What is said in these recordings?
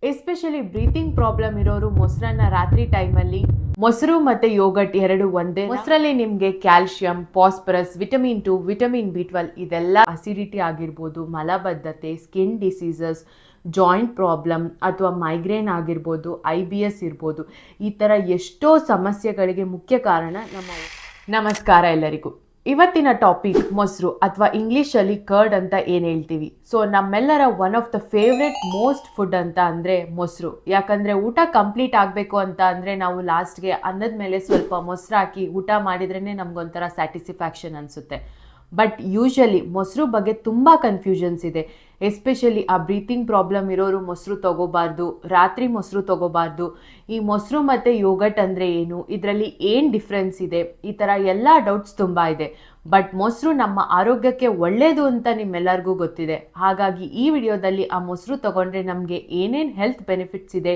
Especially breathing problem ಇರೋರು ಮೊಸರನ್ನ ರಾತ್ರಿ ಟೈಮಲ್ಲಿ ಮೊಸರು ಮತ್ತು ಯೋಗಟ್ ಎರಡು ಒಂದೇ. ಮೊಸರಲ್ಲಿ ನಿಮಗೆ calcium, phosphorus, vitamin 2, vitamin B12 ಇದೆಲ್ಲ ಅಸಿಡಿಟಿ ಆಗಿರ್ಬೋದು, ಮಲಬದ್ಧತೆ, ಸ್ಕಿನ್ ಡಿಸೀಸಸ್, ಜಾಯಿಂಟ್ ಪ್ರಾಬ್ಲಮ್ ಅಥವಾ ಮೈಗ್ರೇನ್ ಆಗಿರ್ಬೋದು, IBS ಇರ್ಬೋದು, ಈ ಥರ ಎಷ್ಟೋ ಸಮಸ್ಯೆಗಳಿಗೆ ಮುಖ್ಯ ಕಾರಣ ನಮಸ್ಕಾರ ಎಲ್ಲರಿಗೂ. ಇವತ್ತಿನ ಟಾಪಿಕ್ ಮೊಸರು ಅಥವಾ ಇಂಗ್ಲೀಷಲ್ಲಿ ಕರ್ಡ್ ಅಂತ ಏನು ಹೇಳ್ತೀವಿ. ಸೊ ನಮ್ಮೆಲ್ಲರ one of the favourite most food ಅಂತ ಅಂದರೆ ಮೊಸರು. ಯಾಕಂದರೆ ಊಟ ಕಂಪ್ಲೀಟ್ ಆಗಬೇಕು ಅಂತ ಅಂದರೆ ನಾವು ಲಾಸ್ಟ್ಗೆ ಅನ್ನದ ಮೇಲೆ ಸ್ವಲ್ಪ ಮೊಸರು ಹಾಕಿ ಊಟ ಮಾಡಿದ್ರೇ ನಮಗೊಂಥರ ಸ್ಯಾಟಿಸ್ಫ್ಯಾಕ್ಷನ್ ಅನಿಸುತ್ತೆ. ಬಟ್ ಯೂಶಲಿ ಮೊಸರು ಬಗ್ಗೆ ತುಂಬ ಕನ್ಫ್ಯೂಷನ್ಸ್ ಇದೆ. ಎಸ್ಪೆಷಲಿ ಆ ಬ್ರೀತಿಂಗ್ ಪ್ರಾಬ್ಲಮ್ ಇರೋರು ಮೊಸರು ತೊಗೋಬಾರ್ದು, ರಾತ್ರಿ ಮೊಸರು ತೊಗೋಬಾರ್ದು, ಈ ಮೊಸರು ಮತ್ತು ಯೋಗಟ್ ಅಂದರೆ ಏನು, ಇದರಲ್ಲಿ ಏನು ಡಿಫ್ರೆನ್ಸ್ ಇದೆ, ಈ ಥರ ಎಲ್ಲ ಡೌಟ್ಸ್ ತುಂಬ ಇದೆ. ಬಟ್ ಮೊಸರು ನಮ್ಮ ಆರೋಗ್ಯಕ್ಕೆ ಒಳ್ಳೆಯದು ಅಂತ ನಿಮ್ಮೆಲ್ಲರಿಗೂ ಗೊತ್ತಿದೆ. ಹಾಗಾಗಿ ಈ ವಿಡಿಯೋದಲ್ಲಿ ಆ ಮೊಸರು ತೊಗೊಂಡ್ರೆ ನಮಗೆ ಏನೇನು ಹೆಲ್ತ್ ಬೆನಿಫಿಟ್ಸ್ ಇದೆ,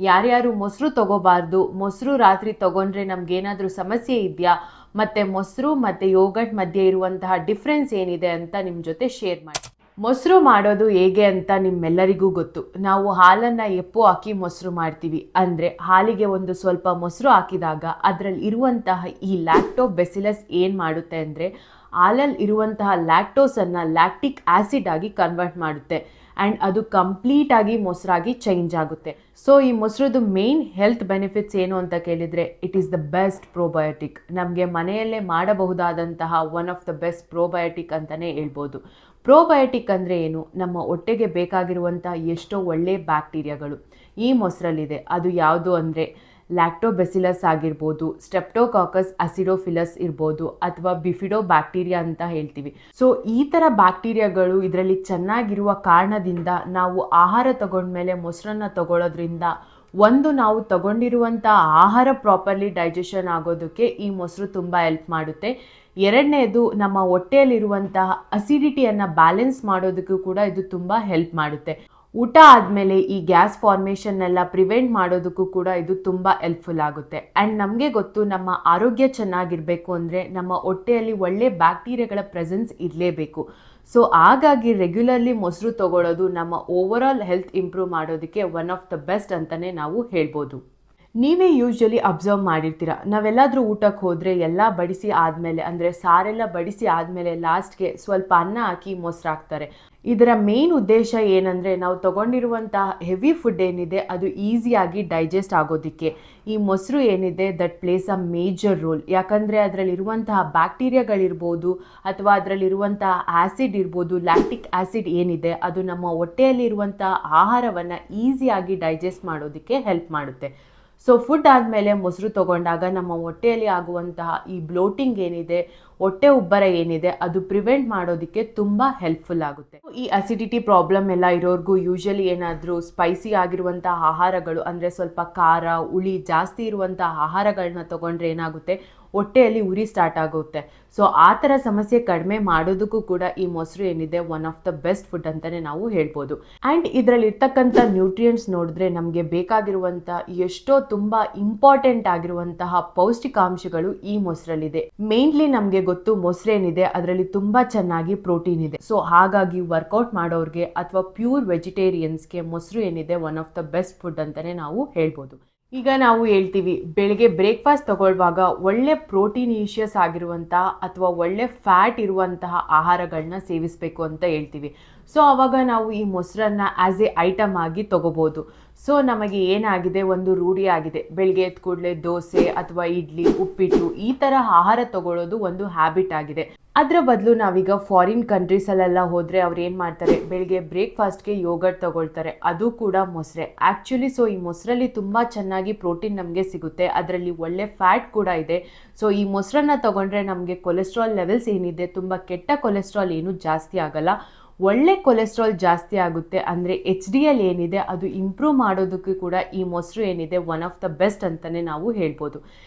ಯಾರ್ಯಾರು ಮೊಸರು ತೊಗೋಬಾರ್ದು, ಮೊಸರು ರಾತ್ರಿ ತೊಗೊಂಡ್ರೆ ನಮಗೇನಾದರೂ ಸಮಸ್ಯೆ ಇದೆಯಾ, ಮತ್ತು ಮೊಸರು ಮತ್ತು ಯೋಗಟ್ ಮಧ್ಯೆ ಇರುವಂತಹ ಡಿಫ್ರೆನ್ಸ್ ಏನಿದೆ ಅಂತ ನಿಮ್ಮ ಜೊತೆ ಶೇರ್ ಮಾಡಿ. ಮೊಸರು ಮಾಡೋದು ಹೇಗೆ ಅಂತ ನಿಮ್ಮೆಲ್ಲರಿಗೂ ಗೊತ್ತು. ನಾವು ಹಾಲನ್ನು ಎಪ್ಪು ಹಾಕಿ ಮೊಸರು ಮಾಡ್ತೀವಿ. ಅಂದರೆ ಹಾಲಿಗೆ ಒಂದು ಸ್ವಲ್ಪ ಮೊಸರು ಹಾಕಿದಾಗ ಅದರಲ್ಲಿ ಇರುವಂತಹ ಈ ಲ್ಯಾಕ್ಟೋಬೆಸಿಲಸ್ ಏನು ಮಾಡುತ್ತೆ ಅಂದರೆ ಹಾಲಲ್ಲಿ ಇರುವಂತಹ ಲ್ಯಾಕ್ಟೋಸನ್ನು ಲ್ಯಾಕ್ಟಿಕ್ ಆ್ಯಸಿಡ್ ಆಗಿ ಕನ್ವರ್ಟ್ ಮಾಡುತ್ತೆ ಆ್ಯಂಡ್ ಅದು ಕಂಪ್ಲೀಟಾಗಿ ಮೊಸರಾಗಿ ಚೇಂಜ್ ಆಗುತ್ತೆ. ಸೊ ಈ ಮೊಸರದು ಮೇನ್ ಹೆಲ್ತ್ ಬೆನಿಫಿಟ್ಸ್ ಏನು ಅಂತ ಕೇಳಿದರೆ it is the best probiotic. ನಮಗೆ ಮನೆಯಲ್ಲೇ ಮಾಡಬಹುದಾದಂತಹ one of the best probiotic ಅಂತಲೇ ಹೇಳ್ಬೋದು. ಪ್ರೋಬಯೋಟಿಕ್ ಅಂದರೆ ಏನು? ನಮ್ಮ ಹೊಟ್ಟೆಗೆ ಬೇಕಾಗಿರುವಂಥ ಎಷ್ಟೋ ಒಳ್ಳೆಯ ಬ್ಯಾಕ್ಟೀರಿಯಾಗಳು ಈ ಮೊಸರಲ್ಲಿದೆ. ಅದು ಯಾವುದು ಅಂದರೆ ಲ್ಯಾಕ್ಟೋಬೆಸಿಲಸ್ ಆಗಿರ್ಬೋದು, ಸ್ಟೆಪ್ಟೋಕಾಕಸ್ ಅಸಿಡೋಫಿಲಸ್ ಇರ್ಬೋದು, ಅಥವಾ ಬಿಫಿಡೋ ಬ್ಯಾಕ್ಟೀರಿಯಾ ಅಂತ ಹೇಳ್ತೀವಿ. ಸೊ ಈ ಥರ ಬ್ಯಾಕ್ಟೀರಿಯಾಗಳು ಇದರಲ್ಲಿ ಚೆನ್ನಾಗಿರುವ ಕಾರಣದಿಂದ ನಾವು ಆಹಾರ ತಗೊಂಡ್ಮೇಲೆ ಮೊಸರನ್ನು ತಗೊಳ್ಳೋದ್ರಿಂದ ಒಂದು ನಾವು ತಗೊಂಡಿರುವಂಥ ಆಹಾರ ಪ್ರಾಪರ್ಲಿ ಡೈಜೆಷನ್ ಆಗೋದಕ್ಕೆ ಈ ಮೊಸರು ತುಂಬ ಹೆಲ್ಪ್ ಮಾಡುತ್ತೆ. ಎರಡನೇದು ನಮ್ಮ ಹೊಟ್ಟೆಯಲ್ಲಿರುವಂತಹ ಅಸಿಡಿಟಿಯನ್ನು ಬ್ಯಾಲೆನ್ಸ್ ಮಾಡೋದಕ್ಕೂ ಕೂಡ ಇದು ತುಂಬ ಹೆಲ್ಪ್ ಮಾಡುತ್ತೆ. ಊಟ ಆದಮೇಲೆ ಈ ಗ್ಯಾಸ್ ಫಾರ್ಮೇಷನ್ನೆಲ್ಲ ಪ್ರಿವೆಂಟ್ ಮಾಡೋದಕ್ಕೂ ಕೂಡ ಇದು ತುಂಬ ಹೆಲ್ಪ್ಫುಲ್ ಆಗುತ್ತೆ. ಆ್ಯಂಡ್ ನಮಗೆ ಗೊತ್ತು, ನಮ್ಮ ಆರೋಗ್ಯ ಚೆನ್ನಾಗಿರಬೇಕು ಅಂದರೆ ನಮ್ಮ ಹೊಟ್ಟೆಯಲ್ಲಿ ಒಳ್ಳೆ ಬ್ಯಾಕ್ಟೀರಿಯಾಗಳ ಪ್ರೆಸೆನ್ಸ್ ಇರಲೇಬೇಕು. ಸೊ ಹಾಗಾಗಿ ರೆಗ್ಯುಲರ್ಲಿ ಮೊಸರು ತಗೊಳ್ಳೋದು ನಮ್ಮ ಓವರಾಲ್ ಹೆಲ್ತ್ ಇಂಪ್ರೂವ್ ಮಾಡೋದಕ್ಕೆ ಒನ್ ಆಫ್ ದ ಬೆಸ್ಟ್ ಅಂತಲೇ ನಾವು ಹೇಳ್ಬೋದು. ನೀವೇ ಯೂಶ್ವಲಿ ಅಬ್ಸರ್ವ್ ಮಾಡಿರ್ತೀರ, ನಾವೆಲ್ಲಾದರೂ ಊಟಕ್ಕೆ ಹೋದರೆ ಎಲ್ಲ ಬಡಿಸಿ ಆದಮೇಲೆ, ಅಂದರೆ ಸಾರೆಲ್ಲ ಬಡಿಸಿ ಆದಮೇಲೆ ಲಾಸ್ಟ್ಗೆ ಸ್ವಲ್ಪ ಅನ್ನ ಹಾಕಿ ಮೊಸರು ಹಾಕ್ತಾರೆ. ಇದರ ಮೇನ್ ಉದ್ದೇಶ ಏನಂದರೆ ನಾವು ತಗೊಂಡಿರುವಂಥ ಹೆವಿ ಫುಡ್ ಏನಿದೆ ಅದು ಈಸಿಯಾಗಿ ಡೈಜೆಸ್ಟ್ ಆಗೋದಕ್ಕೆ ಈ ಮೊಸರು ಏನಿದೆ that place a major role. ಯಾಕಂದರೆ ಅದರಲ್ಲಿರುವಂತಹ ಬ್ಯಾಕ್ಟೀರಿಯಾಗಳಿರ್ಬೋದು ಅಥವಾ ಅದರಲ್ಲಿರುವಂತಹ ಆ್ಯಸಿಡ್ ಇರ್ಬೋದು, ಲ್ಯಾಕ್ಟಿಕ್ ಆ್ಯಸಿಡ್ ಏನಿದೆ ಅದು ನಮ್ಮ ಹೊಟ್ಟೆಯಲ್ಲಿರುವಂಥ ಆಹಾರವನ್ನು ಈಸಿಯಾಗಿ ಡೈಜೆಸ್ಟ್ ಮಾಡೋದಕ್ಕೆ ಹೆಲ್ಪ್ ಮಾಡುತ್ತೆ. ಸೊ ಫುಡ್ ಆದಮೇಲೆ ಮೊಸರು ತೊಗೊಂಡಾಗ ನಮ್ಮ ಹೊಟ್ಟೆಯಲ್ಲಿ ಆಗುವಂತಹ ಈ ಬ್ಲೋಟಿಂಗ್ ಏನಿದೆ, ಹೊಟ್ಟೆ ಉಬ್ಬರ ಏನಿದೆ ಅದು ಪ್ರಿವೆಂಟ್ ಮಾಡೋದಕ್ಕೆ ತುಂಬ ಹೆಲ್ಪ್ಫುಲ್ ಆಗುತ್ತೆ. ಈ ಅಸಿಡಿಟಿ ಪ್ರಾಬ್ಲಮ್ ಎಲ್ಲ ಇರೋರ್ಗೂ ಯೂಶಲಿ ಏನಾದರೂ ಸ್ಪೈಸಿ ಆಗಿರುವಂಥ ಆಹಾರಗಳು, ಅಂದರೆ ಸ್ವಲ್ಪ ಖಾರ ಹುಳಿ ಜಾಸ್ತಿ ಇರುವಂಥ ಆಹಾರಗಳನ್ನ ತೊಗೊಂಡ್ರೆ ಏನಾಗುತ್ತೆ, ಹೊಟ್ಟೆಯಲ್ಲಿ ಉರಿ ಸ್ಟಾರ್ಟ್ ಆಗುತ್ತೆ. ಸೊ ಆ ಥರ ಸಮಸ್ಯೆ ಕಡಿಮೆ ಮಾಡೋದಕ್ಕೂ ಕೂಡ ಈ ಮೊಸರು ಏನಿದೆ one of the best food ಅಂತಲೇ ನಾವು ಹೇಳ್ಬೋದು. ಆ್ಯಂಡ್ ಇದರಲ್ಲಿ ಇರ್ತಕ್ಕಂಥ ನ್ಯೂಟ್ರಿಯೆಂಟ್ಸ್ ನೋಡಿದ್ರೆ ನಮಗೆ ಬೇಕಾಗಿರುವಂಥ ಎಷ್ಟೋ ತುಂಬ ಇಂಪಾರ್ಟೆಂಟ್ ಆಗಿರುವಂತಹ ಪೌಷ್ಟಿಕಾಂಶಗಳು ಈ ಮೊಸರಲ್ಲಿದೆ. ಮೇನ್ಲಿ ನಮಗೆ ಗೊತ್ತು ಮೊಸರೇನಿದೆ ಅದರಲ್ಲಿ ತುಂಬ ಚೆನ್ನಾಗಿ ಪ್ರೋಟೀನ್ ಇದೆ. ಸೊ ಹಾಗಾಗಿ ವರ್ಕೌಟ್ ಮಾಡೋರಿಗೆ ಅಥವಾ ಪ್ಯೂರ್ ವೆಜಿಟೇರಿಯನ್ಸ್ಗೆ ಮೊಸರು ಏನಿದೆ one of the best food ಅಂತಲೇ ನಾವು ಹೇಳ್ಬೋದು. ಈಗ ನಾವು ಹೇಳ್ತೀವಿ ಬೆಳಿಗ್ಗೆ ಬ್ರೇಕ್ಫಾಸ್ಟ್ ತಗೊಳ್ಳುವಾಗ ಒಳ್ಳೆ ಪ್ರೋಟೀನಿಷಿಯಸ್ ಆಗಿರುವಂತಹ ಅಥವಾ ಒಳ್ಳೆ ಫ್ಯಾಟ್ ಇರುವಂತಹ ಆಹಾರಗಳನ್ನ ಸೇವಿಸಬೇಕು ಅಂತ ಹೇಳ್ತೀವಿ. ಸೊ ಆವಾಗ ನಾವು ಈ ಮೊಸರನ್ನು ಆ್ಯಸ್ ಎ ಐಟಮ್ ಆಗಿ ತೊಗೋಬೋದು. ಸೊ ನಮಗೆ ಏನಾಗಿದೆ, ಒಂದು ರೂಢಿ ಆಗಿದೆ, ಬೆಳಗ್ಗೆ ಎದ್ದ ಕೂಡಲೇ ದೋಸೆ ಅಥವಾ ಇಡ್ಲಿ, ಉಪ್ಪಿಟ್ಟು ಈ ಥರ ಆಹಾರ ತಗೊಳ್ಳೋದು ಒಂದು ಹ್ಯಾಬಿಟ್ ಆಗಿದೆ. ಅದರ ಬದಲು ನಾವೀಗ ಫಾರಿನ್ ಕಂಟ್ರೀಸಲ್ಲೆಲ್ಲ ಹೋದರೆ ಅವ್ರು ಏನು ಮಾಡ್ತಾರೆ, ಬೆಳಿಗ್ಗೆ ಬ್ರೇಕ್ಫಾಸ್ಟ್ಗೆ ಯೋಗರ್ಟ್ ತಗೊಳ್ತಾರೆ, ಅದು ಕೂಡ ಮೊಸರೆ ಆ್ಯಕ್ಚುಲಿ. ಸೊ ಈ ಮೊಸರಲ್ಲಿ ತುಂಬ ಚೆನ್ನಾಗಿ ಪ್ರೋಟೀನ್ ನಮಗೆ ಸಿಗುತ್ತೆ, ಅದರಲ್ಲಿ ಒಳ್ಳೆ ಫ್ಯಾಟ್ ಕೂಡ ಇದೆ. ಸೊ ಈ ಮೊಸರನ್ನು ತಗೊಂಡ್ರೆ ನಮಗೆ ಕೊಲೆಸ್ಟ್ರಾಲ್ ಲೆವೆಲ್ಸ್ ಏನಿದೆ, ತುಂಬ ಕೆಟ್ಟ ಕೊಲೆಸ್ಟ್ರಾಲ್ ಏನೂ ಜಾಸ್ತಿ ಆಗಲ್ಲ, ಒಳ್ಳೆ ಕೊಲೆಸ್ಟ್ರಾಲ್ ಜಾಸ್ತಿ ಆಗುತ್ತೆ. ಅಂದರೆ HDL ಏನಿದೆ ಅದು ಇಂಪ್ರೂವ್ ಮಾಡೋದಕ್ಕೂ ಕೂಡ ಈ ಮೊಸರು ಏನಿದೆ ಒನ್ ಆಫ್ ದ ಬೆಸ್ಟ್ ಅಂತಲೇ ನಾವು ಹೇಳ್ಬೋದು.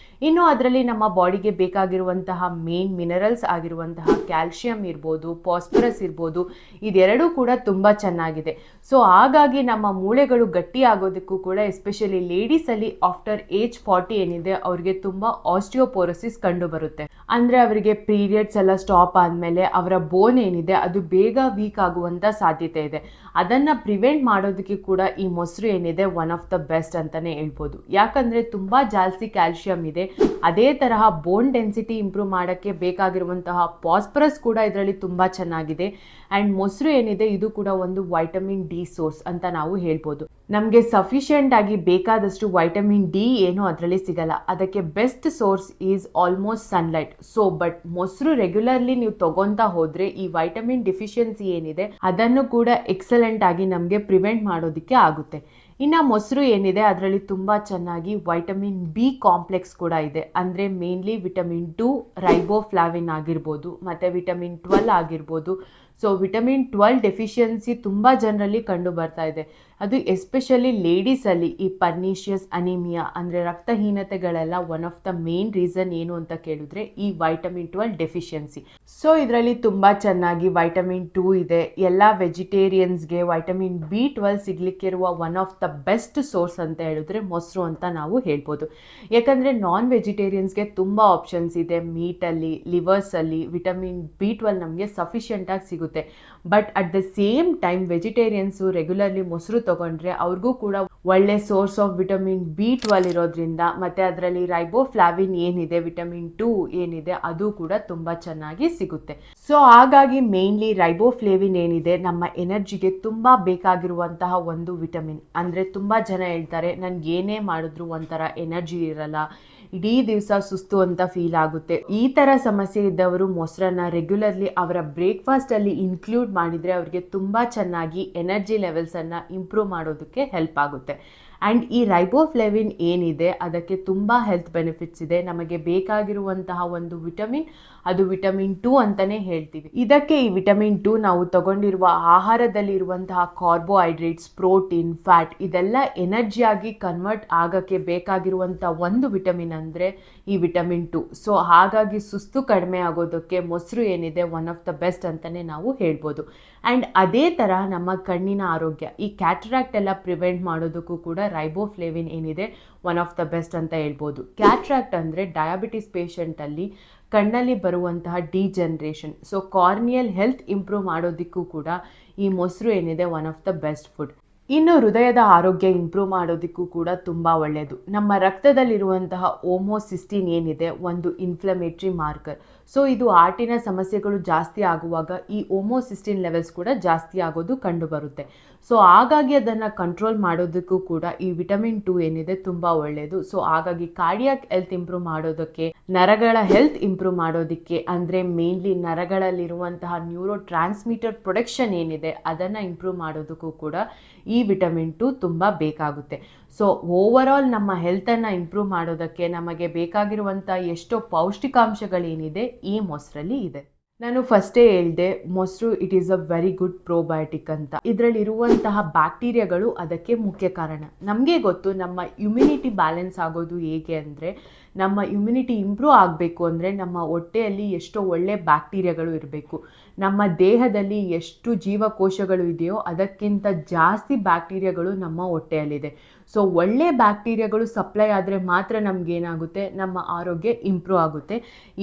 ಇನ್ನು ಅದರಲ್ಲಿ ನಮ್ಮ ಬಾಡಿಗೆ ಬೇಕಾಗಿರುವಂತಹ ಮೇನ್ ಮಿನರಲ್ಸ್ ಆಗಿರುವಂತಹ ಕ್ಯಾಲ್ಶಿಯಂ ಇರ್ಬೋದು, ಫಾಸ್ಫರಸ್ ಇರ್ಬೋದು, ಇದೆರಡೂ ಕೂಡ ತುಂಬ ಚೆನ್ನಾಗಿದೆ. ಸೊ ಹಾಗಾಗಿ ನಮ್ಮ ಮೂಳೆಗಳು ಗಟ್ಟಿ ಆಗೋದಕ್ಕೂ ಕೂಡ ಎಸ್ಪೆಷಲಿ ಲೇಡೀಸಲ್ಲಿ ಆಫ್ಟರ್ ಏಜ್ 40 ಏನಿದೆ ಅವ್ರಿಗೆ ತುಂಬ ಆಸ್ಟಿಯೋಪೋರೋಸಿಸ್ ಕಂಡು ಬರುತ್ತೆ. ಅಂದರೆ ಅವರಿಗೆ ಪೀರಿಯಡ್ಸ್ ಎಲ್ಲ ಸ್ಟಾಪ್ ಆದಮೇಲೆ ಅವರ ಬೋನ್ ಏನಿದೆ ಅದು ಬೇಗ ವೀಕ್ ಆಗುವಂಥ ಸಾಧ್ಯತೆ ಇದೆ. ಅದನ್ನು ಪ್ರಿವೆಂಟ್ ಮಾಡೋದಕ್ಕೆ ಕೂಡ ಈ ಮೊಸರು ಏನಿದೆ ಒನ್ ಆಫ್ ದ ಬೆಸ್ಟ್ ಅಂತಲೇ ಹೇಳ್ಬೋದು. ಯಾಕಂದರೆ ತುಂಬ ಜಾಸ್ತಿ ಕ್ಯಾಲ್ಶಿಯಂ ಇದೆ. ಅದೇ ತರಹ ಬೋನ್ ಡೆನ್ಸಿಟಿ ಇಂಪ್ರೂವ್ ಮಾಡೋಕ್ಕೆ ಬೇಕಾಗಿರುವಂತಹ ಫಾಸ್ಫರಸ್ ಕೂಡ ಇದರಲ್ಲಿ ತುಂಬ ಚೆನ್ನಾಗಿದೆ. ಆ್ಯಂಡ್ ಮೊಸರು ಏನಿದೆ ಇದು ಕೂಡ ಒಂದು ವೈಟಮಿನ್ ಡಿ ಸೋರ್ಸ್ ಅಂತ ನಾವು ಹೇಳ್ಬೋದು. ನಮಗೆ ಸಫಿಷಿಯೆಂಟ್ ಆಗಿ ಬೇಕಾದಷ್ಟು ವೈಟಮಿನ್ ಡಿ ಏನು ಅದರಲ್ಲಿ ಸಿಗಲ್ಲ. ಅದಕ್ಕೆ best source is almost sunlight. So but ಮೊಸರು ರೆಗ್ಯುಲರ್ಲಿ ನೀವು ತಗೊಂತಾ ಹೋದ್ರೆ ಈ ವೈಟಮಿನ್ ಡಿಫಿಷಿಯನ್ಸಿ ಏನಿದೆ ಅದನ್ನು ಕೂಡ ಎಕ್ಸಲೆಂಟ್ ಆಗಿ ನಮಗೆ ಪ್ರಿವೆಂಟ್ ಮಾಡೋದಕ್ಕೆ ಆಗುತ್ತೆ. ಇನ್ನು ಮೊಸರು ಏನಿದೆ ಅದರಲ್ಲಿ ತುಂಬ ಚೆನ್ನಾಗಿ ವೈಟಮಿನ್ ಬಿ ಕಾಂಪ್ಲೆಕ್ಸ್ ಕೂಡ ಇದೆ. ಅಂದರೆ ಮೇನ್ಲಿ ವಿಟಮಿನ್ 2 ರೈಬೋಫ್ಲಾವಿನ್ ಆಗಿರ್ಬೋದು ಮತ್ತು ವಿಟಮಿನ್ 12 ಆಗಿರ್ಬೋದು. ಸೊ ವಿಟಮಿನ್ 12 ಡೆಫಿಷಿಯನ್ಸಿ ತುಂಬ ಜನರಲ್ಲಿ ಕಂಡು ಬರ್ತಾ ಇದೆ. ಅದು ಎಸ್ಪೆಷಲಿ ಲೇಡೀಸಲ್ಲಿ ಈ ಪರ್ನಿಷಿಯಸ್ ಅನಿಮಿಯಾ ಅಂದರೆ ರಕ್ತಹೀನತೆಗಳೆಲ್ಲ one of the main reason ಏನು ಅಂತ ಕೇಳಿದ್ರೆ ಈ ವೈಟಮಿನ್ 12 ಡೆಫಿಷಿಯನ್ಸಿ. ಸೊ ಇದರಲ್ಲಿ ತುಂಬ ಚೆನ್ನಾಗಿ ವೈಟಮಿನ್ 2 ಇದೆ. ಎಲ್ಲ ವೆಜಿಟೇರಿಯನ್ಸ್ಗೆ ವೈಟಮಿನ್ B12 ಸಿಗ್ಲಿಕ್ಕಿರುವ one of the best source ಅಂತ ಹೇಳಿದ್ರೆ ಮೊಸರು ಅಂತ ನಾವು ಹೇಳ್ಬೋದು. ಯಾಕಂದರೆ ನಾನ್ ವೆಜಿಟೇರಿಯನ್ಸ್ಗೆ ತುಂಬ ಆಪ್ಷನ್ಸ್ ಇದೆ. ಮೀಟಲ್ಲಿ, ಲಿವರ್ಸಲ್ಲಿ ವಿಟಮಿನ್ B12 ನಮಗೆ ಸಫಿಷಿಯೆಂಟಾಗಿ ಸಿಗುತ್ತೆ. But at the same time vegetarians regularly ಮೊಸರು ತಗೊಂಡ್ರೆ ಅವ್ರಿಗೂ ಕೂಡ ಒಳ್ಳೆ ಸೋರ್ಸ್ ಆಫ್ ವಿಟಮಿನ್ B12 ಇರೋದ್ರಿಂದ ಮತ್ತು ಅದರಲ್ಲಿ ರೈಬೋಫ್ಲಾವಿನ್ ಏನಿದೆ, ವಿಟಮಿನ್ 2 ಏನಿದೆ ಅದು ಕೂಡ ತುಂಬ ಚೆನ್ನಾಗಿ ಸಿಗುತ್ತೆ. ಸೊ ಹಾಗಾಗಿ ಮೇನ್ಲಿ ರೈಬೋಫ್ಲೇವಿನ್ ಏನಿದೆ ನಮ್ಮ ಎನರ್ಜಿಗೆ ತುಂಬ ಬೇಕಾಗಿರುವಂತಹ ಒಂದು ವಿಟಮಿನ್. ಅಂದರೆ ತುಂಬ ಜನ ಹೇಳ್ತಾರೆ ನನಗೆ ಏನೇ ಮಾಡಿದ್ರು ಒಂಥರ ಎನರ್ಜಿ ಇರಲ್ಲ, ಇಡೀ ದಿವಸ ಸುಸ್ತು ಅಂತ ಫೀಲ್ ಆಗುತ್ತೆ. ಈ ಥರ ಸಮಸ್ಯೆ ಇದ್ದವರು ಮೊಸರನ್ನ ರೆಗ್ಯುಲರ್ಲಿ ಅವರ ಬ್ರೇಕ್ಫಾಸ್ಟಲ್ಲಿ ಇನ್ಕ್ಲೂಡ್ ಮಾಡಿದರೆ ಅವರಿಗೆ ತುಂಬ ಚೆನ್ನಾಗಿ ಎನರ್ಜಿ ಲೆವೆಲ್ಸನ್ನು ಇಂಪ್ರೂವ್ ಮಾಡೋದಕ್ಕೆ ಹೆಲ್ಪ್ ಆಗುತ್ತೆ. ಆ್ಯಂಡ್ ಈ ರೈಬೋಫ್ಲೇವಿನ್ ಏನಿದೆ ಅದಕ್ಕೆ ತುಂಬ ಹೆಲ್ತ್ ಬೆನಿಫಿಟ್ಸ್ ಇದೆ. ನಮಗೆ ಬೇಕಾಗಿರುವಂತಹ ಒಂದು ವಿಟಮಿನ್ ಅದು ವಿಟಮಿನ್ 2 ಅಂತಲೇ ಹೇಳ್ತೀವಿ. ಇದಕ್ಕೆ ಈ ವಿಟಮಿನ್ 2 ನಾವು ತಗೊಂಡಿರುವ ಆಹಾರದಲ್ಲಿ ಇರುವಂತಹ ಕಾರ್ಬೋಹೈಡ್ರೇಟ್ಸ್, ಪ್ರೋಟೀನ್, ಫ್ಯಾಟ್ ಇದೆಲ್ಲ ಎನರ್ಜಿಯಾಗಿ ಕನ್ವರ್ಟ್ ಆಗೋಕ್ಕೆ ಬೇಕಾಗಿರುವಂಥ ಒಂದು ವಿಟಮಿನ್ ಅಂದರೆ ಈ ವಿಟಮಿನ್ 2. ಸೊ ಹಾಗಾಗಿ ಸುಸ್ತು ಕಡಿಮೆ ಆಗೋದಕ್ಕೆ ಮೊಸರು ಏನಿದೆ ಒನ್ ಆಫ್ ದ ಬೆಸ್ಟ್ ಅಂತಲೇ ನಾವು ಹೇಳ್ಬೋದು. ಆ್ಯಂಡ್ ಅದೇ ಥರ ನಮ್ಮ ಕಣ್ಣಿನ ಆರೋಗ್ಯ, ಈ ಕ್ಯಾಟ್ರಾಕ್ಟ್ ಎಲ್ಲ ಪ್ರಿವೆಂಟ್ ಮಾಡೋದಕ್ಕೂ ಕೂಡ ರೈಬೋಫ್ಲೇವಿನ್ ಏನಿದೆ ಒನ್ ಆಫ್ ದ ಬೆಸ್ಟ್ ಅಂತ ಹೇಳ್ಬೋದು. ಕ್ಯಾಟ್ರಾಕ್ಟ್ ಅಂದರೆ ಡಯಾಬಿಟಿಸ್ ಪೇಷಂಟಲ್ಲಿ ಕಣ್ಣಲ್ಲಿ ಬರುವಂತಹ degeneration, so corneal health improve ಮಾಡೋದಕ್ಕೂ ಕೂಡ ಈ ಮೊಸರು ಏನಿದೆ one of the best food. ಇನ್ನು ಹೃದಯದ ಆರೋಗ್ಯ ಇಂಪ್ರೂವ್ ಮಾಡೋದಕ್ಕೂ ಕೂಡ ತುಂಬ ಒಳ್ಳೆಯದು. ನಮ್ಮ ರಕ್ತದಲ್ಲಿರುವಂತಹ ಹೋಮೋಸಿಸ್ಟಿನ್ ಏನಿದೆ ಒಂದು ಇನ್ಫ್ಲಮೇಟ್ರಿ ಮಾರ್ಕರ್. ಸೊ ಇದು ಹಾರ್ಟಿನ ಸಮಸ್ಯೆಗಳು ಜಾಸ್ತಿ ಆಗುವಾಗ ಈ ಹೋಮೋಸಿಸ್ಟಿನ್ ಲೆವೆಲ್ಸ್ ಕೂಡ ಜಾಸ್ತಿ ಆಗೋದು ಕಂಡು ಬರುತ್ತೆ. ಸೊ ಹಾಗಾಗಿ ಅದನ್ನು ಕಂಟ್ರೋಲ್ ಮಾಡೋದಕ್ಕೂ ಕೂಡ ಈ ವಿಟಮಿನ್ 2 ಏನಿದೆ ತುಂಬ ಒಳ್ಳೆಯದು. ಸೊ ಹಾಗಾಗಿ ಕಾರ್ಡಿಯಾಕ್ ಹೆಲ್ತ್ ಇಂಪ್ರೂವ್ ಮಾಡೋದಕ್ಕೆ, ನರಗಳ ಹೆಲ್ತ್ ಇಂಪ್ರೂವ್ ಮಾಡೋದಕ್ಕೆ, ಅಂದರೆ ಮೇನ್ಲಿ ನರಗಳಲ್ಲಿರುವಂತಹ ನ್ಯೂರೋ ಟ್ರಾನ್ಸ್ಮಿಟರ್ ಪ್ರೊಡಕ್ಷನ್ ಏನಿದೆ ಅದನ್ನು ಇಂಪ್ರೂವ್ ಮಾಡೋದಕ್ಕೂ ಕೂಡ ಈ ವಿಟಮಿನ್ 2 ತುಂಬ ಬೇಕಾಗುತ್ತೆ. ಸೊ ಓವರಾಲ್ ನಮ್ಮ ಹೆಲ್ತನ್ನು ಇಂಪ್ರೂವ್ ಮಾಡೋದಕ್ಕೆ ನಮಗೆ ಬೇಕಾಗಿರುವಂಥ ಎಷ್ಟೋ ಪೌಷ್ಟಿಕಾಂಶಗಳೇನಿದೆ ಈ ಮೊಸರಲ್ಲಿ ಇದೆ. ನಾನು ಫಸ್ಟೇ ಹೇಳಿದೆ ಮೊಸರು it is a very good probiotic ಅಂತ. ಇದರಲ್ಲಿ ಇರುವಂತಹ ಬ್ಯಾಕ್ಟೀರಿಯಾಗಳು ಅದಕ್ಕೆ ಮುಖ್ಯ ಕಾರಣ. ನಮಗೆ ಗೊತ್ತು ನಮ್ಮ ಇಮ್ಯುನಿಟಿ ಬ್ಯಾಲೆನ್ಸ್ ಆಗೋದು ಹೇಗೆ ಅಂದರೆ, ನಮ್ಮ ಇಮ್ಯುನಿಟಿ ಇಂಪ್ರೂವ್ ಆಗಬೇಕು ಅಂದರೆ ನಮ್ಮ ಹೊಟ್ಟೆಯಲ್ಲಿ ಎಷ್ಟೋ ಒಳ್ಳೆ ಬ್ಯಾಕ್ಟೀರಿಯಾಗಳು ಇರಬೇಕು. ನಮ್ಮ ದೇಹದಲ್ಲಿ ಎಷ್ಟು ಜೀವಕೋಶಗಳು ಇದೆಯೋ ಅದಕ್ಕಿಂತ ಜಾಸ್ತಿ ಬ್ಯಾಕ್ಟೀರಿಯಾಗಳು ನಮ್ಮ ಹೊಟ್ಟೆಯಲ್ಲಿದೆ. ಸೊ ಒಳ್ಳೆ ಬ್ಯಾಕ್ಟೀರಿಯಾಗಳು ಸಪ್ಲೈ ಆದರೆ ಮಾತ್ರ ನಮಗೇನಾಗುತ್ತೆ, ನಮ್ಮ ಆರೋಗ್ಯ ಇಂಪ್ರೂವ್ ಆಗುತ್ತೆ.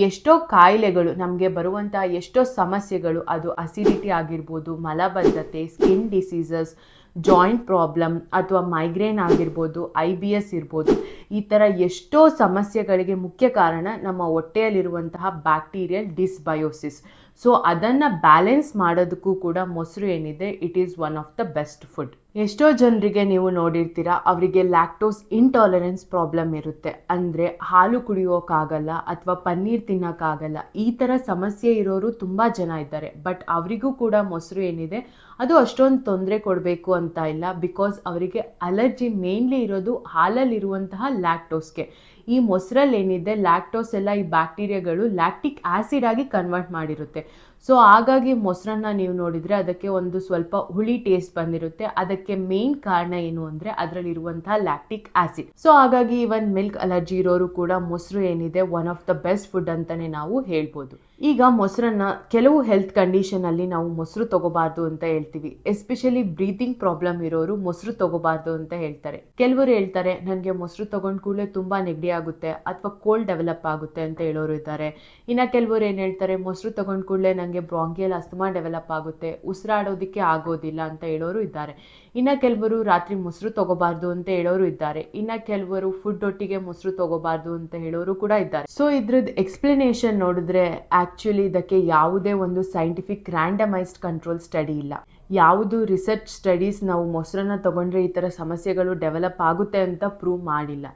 ಎಷ್ಟೋ ಕಾಯಿಲೆಗಳು ನಮಗೆ ಬರುವಂಥ ಎಷ್ಟೋ ಸಮಸ್ಯೆಗಳು, ಅದು ಅಸಿಡಿಟಿ ಆಗಿರ್ಬೋದು, ಮಲಬದ್ಧತೆ, ಸ್ಕಿನ್ ಡಿಸೀಸಸ್, ಜಾಯಿಂಟ್ ಪ್ರಾಬ್ಲಮ್ ಅಥವಾ ಮೈಗ್ರೇನ್ ಆಗಿರ್ಬೋದು, IBS ಇರ್ಬೋದು, ಈ ಥರ ಎಷ್ಟೋ ಸಮಸ್ಯೆಗಳಿಗೆ ಮುಖ್ಯ ಕಾರಣ ನಮ್ಮ ಹೊಟ್ಟೆಯಲ್ಲಿರುವಂತಹ ಬ್ಯಾಕ್ಟೀರಿಯಲ್ ಡಿಸ್ಬಯೋಸಿಸ್. ಸೊ ಅದನ್ನು ಬ್ಯಾಲೆನ್ಸ್ ಮಾಡೋದಕ್ಕೂ ಕೂಡ ಮೊಸರು ಏನಿದೆ it is one of the best food. ಎಷ್ಟೋ ಜನರಿಗೆ ನೀವು ನೋಡಿರ್ತೀರ ಅವರಿಗೆ ಲ್ಯಾಕ್ಟೋಸ್ ಇಂಟಾಲರೆನ್ಸ್ ಪ್ರಾಬ್ಲಮ್ ಇರುತ್ತೆ. ಅಂದರೆ ಹಾಲು ಕುಡಿಯೋಕ್ಕಾಗಲ್ಲ ಅಥವಾ ಪನ್ನೀರ್ ತಿನ್ನೋಕ್ಕಾಗಲ್ಲ, ಈ ಥರ ಸಮಸ್ಯೆ ಇರೋರು ತುಂಬ ಜನ ಇದ್ದಾರೆ. ಬಟ್ ಅವರಿಗೂ ಕೂಡ ಮೊಸರು ಏನಿದೆ ಅದು ಅಷ್ಟೊಂದು ತೊಂದರೆ ಕೊಡಬೇಕು ಅಂತ ಇಲ್ಲ. ಬಿಕಾಸ್ ಅವರಿಗೆ ಅಲರ್ಜಿ ಮೇನ್ಲಿ ಇರೋದು ಹಾಲಲ್ಲಿರುವಂತಹ ಲ್ಯಾಕ್ಟೋಸ್ಗೆ. ಈ ಮೊಸರಲ್ಲಿ ಏನಿದೆ ಲ್ಯಾಕ್ಟೋಸ್ ಎಲ್ಲ ಈ ಬ್ಯಾಕ್ಟೀರಿಯಾಗಳು ಲ್ಯಾಕ್ಟಿಕ್ ಆ್ಯಸಿಡ್ ಆಗಿ ಕನ್ವರ್ಟ್ ಮಾಡಿರುತ್ತೆ. ಸೊ ಹಾಗಾಗಿ ಮೊಸರನ್ನ ನೀವು ನೋಡಿದರೆ ಅದಕ್ಕೆ ಒಂದು ಸ್ವಲ್ಪ ಹುಳಿ ಟೇಸ್ಟ್ ಬಂದಿರುತ್ತೆ. ಅದಕ್ಕೆ ಮೇನ್ ಕಾರಣ ಏನು ಅಂದರೆ ಅದರಲ್ಲಿರುವಂತಹ ಲ್ಯಾಕ್ಟಿಕ್ ಆಸಿಡ್. ಸೊ ಹಾಗಾಗಿ ಇವನ್ ಮಿಲ್ಕ್ ಅಲರ್ಜಿ ಇರೋರು ಕೂಡ ಮೊಸರು ಏನಿದೆ one of the best food ಅಂತಾನೆ ನಾವು ಹೇಳ್ಬೋದು. ಈಗ ಮೊಸರನ್ನ ಕೆಲವು ಹೆಲ್ತ್ ಕಂಡೀಷನ್ ಅಲ್ಲಿ ನಾವು ಮೊಸರು ತಗೋಬಾರ್ದು ಅಂತ ಹೇಳ್ತೀವಿ. ಎಸ್ಪೆಷಲಿ ಬ್ರೀತಿಂಗ್ ಪ್ರಾಬ್ಲಮ್ ಇರೋರು ಮೊಸರು ತಗೋಬಾರ್ದು ಅಂತ ಹೇಳ್ತಾರೆ. ಕೆಲವರು ಹೇಳ್ತಾರೆ ನನಗೆ ಮೊಸರು ತಗೊಂಡ್ ಕೂಡಲೇ ತುಂಬಾ ನೆಗಡಿ ಆಗುತ್ತೆ ಅಥವಾ ಕೋಲ್ಡ್ ಡೆವಲಪ್ ಆಗುತ್ತೆ ಅಂತ ಹೇಳೋರು ಇದ್ದಾರೆ. ಇನ್ನು ಕೆಲವರು ಏನು ಹೇಳ್ತಾರೆ, ಮೊಸರು ತಗೊಂಡ್ ಕೂಡಲೇ ನನಗೆ ಬ್ರಾಂಕಿಯಲ್ ಅಸ್ತಮಾ ಡೆವಲಪ್ ಆಗುತ್ತೆ, ಉಸಿರಾಡೋದಕ್ಕೆ ಆಗೋದಿಲ್ಲ ಅಂತ ಹೇಳೋರು ಇದ್ದಾರೆ. ಇನ್ನು ಕೆಲವರು ರಾತ್ರಿ ಮೊಸರು ತಗೋಬಾರ್ದು ಅಂತ ಹೇಳೋರು ಇದ್ದಾರೆ. ಇನ್ನು ಕೆಲವರು ಫುಡ್ ಒಟ್ಟಿಗೆ ಮೊಸರು ತಗೋಬಾರ್ದು ಅಂತ ಹೇಳೋರು ಕೂಡ ಇದ್ದಾರೆ. ಸೊ ಇದ್ರದ್ದು ಎಕ್ಸ್ಪ್ಲನೇಷನ್ ನೋಡಿದ್ರೆ ಆಕ್ಚುಲಿ ಇದಕ್ಕೆ ಯಾವುದೇ ಒಂದು ಸೈಂಟಿಫಿಕ್ ರ್ಯಾಂಡಮೈಸ್ಡ್ ಕಂಟ್ರೋಲ್ ಸ್ಟಡಿ ಇಲ್ಲ. ಯಾವುದು ರಿಸರ್ಚ್ ಸ್ಟಡೀಸ್ ನಾವು ಮೊಸರನ್ನ ತಗೊಂಡ್ರೆ ಈ ಥರ ಸಮಸ್ಯೆಗಳು ಡೆವಲಪ್ ಆಗುತ್ತೆ ಅಂತ ಪ್ರೂವ್ ಮಾಡಿಲ್ಲ.